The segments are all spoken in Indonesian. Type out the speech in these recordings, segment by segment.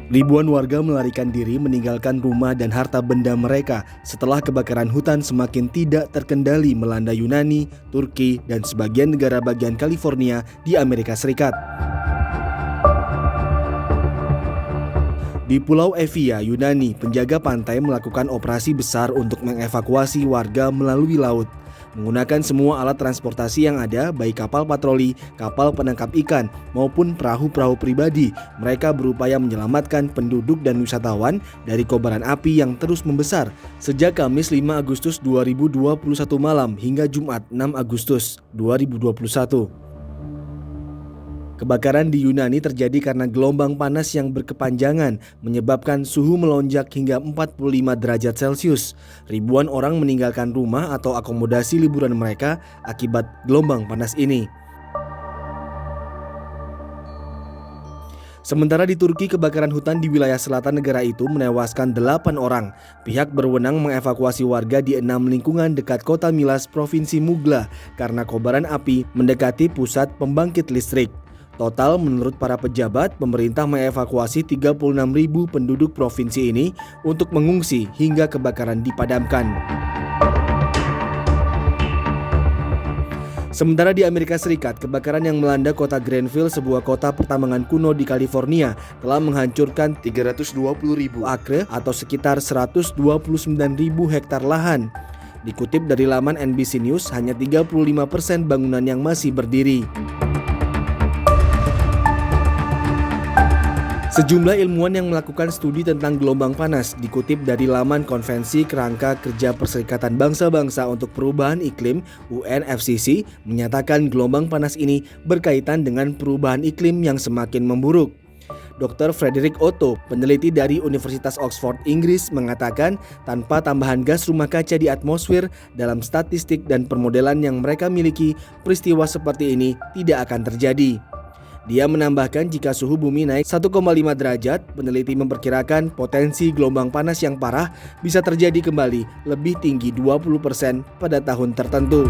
Ribuan warga melarikan diri meninggalkan rumah dan harta benda mereka setelah kebakaran hutan semakin tidak terkendali melanda Yunani, Turki, dan sebagian negara bagian California di Amerika Serikat. Di Pulau Evia, Yunani, penjaga pantai melakukan operasi besar untuk mengevakuasi warga melalui laut. Menggunakan semua alat transportasi yang ada, baik kapal patroli, kapal penangkap ikan, maupun perahu-perahu pribadi, mereka berupaya menyelamatkan penduduk dan wisatawan dari kobaran api yang terus membesar sejak Kamis 5 Agustus 2021 malam hingga Jumat 6 Agustus 2021. Kebakaran di Yunani terjadi karena gelombang panas yang berkepanjangan menyebabkan suhu melonjak hingga 45 derajat Celcius. Ribuan orang meninggalkan rumah atau akomodasi liburan mereka akibat gelombang panas ini. Sementara di Turki, kebakaran hutan di wilayah selatan negara itu menewaskan 8 orang. Pihak berwenang mengevakuasi warga di 6 lingkungan dekat kota Milas, Provinsi Mugla, karena kobaran api mendekati pusat pembangkit listrik. Total, menurut para pejabat, pemerintah mengevakuasi 36.000 penduduk provinsi ini untuk mengungsi hingga kebakaran dipadamkan. Sementara di Amerika Serikat, kebakaran yang melanda kota Granville, sebuah kota pertambangan kuno di California, telah menghancurkan 320.000 akre atau sekitar 129.000 hektar lahan. Dikutip dari laman NBC News, hanya 35% bangunan yang masih berdiri. Sejumlah ilmuwan yang melakukan studi tentang gelombang panas dikutip dari laman Konvensi Kerangka Kerja Perserikatan Bangsa-Bangsa untuk Perubahan Iklim (UNFCCC) menyatakan gelombang panas ini berkaitan dengan perubahan iklim yang semakin memburuk. Dr. Frederick Otto, peneliti dari Universitas Oxford, Inggris, mengatakan tanpa tambahan gas rumah kaca di atmosfer dalam statistik dan permodelan yang mereka miliki, peristiwa seperti ini tidak akan terjadi. Dia menambahkan jika suhu bumi naik 1,5 derajat, peneliti memperkirakan potensi gelombang panas yang parah bisa terjadi kembali lebih tinggi 20% pada tahun tertentu.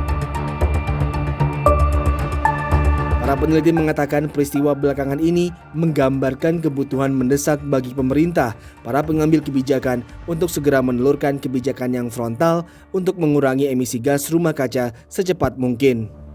Para peneliti mengatakan peristiwa belakangan ini menggambarkan kebutuhan mendesak bagi pemerintah, para pengambil kebijakan untuk segera menelurkan kebijakan yang frontal untuk mengurangi emisi gas rumah kaca secepat mungkin.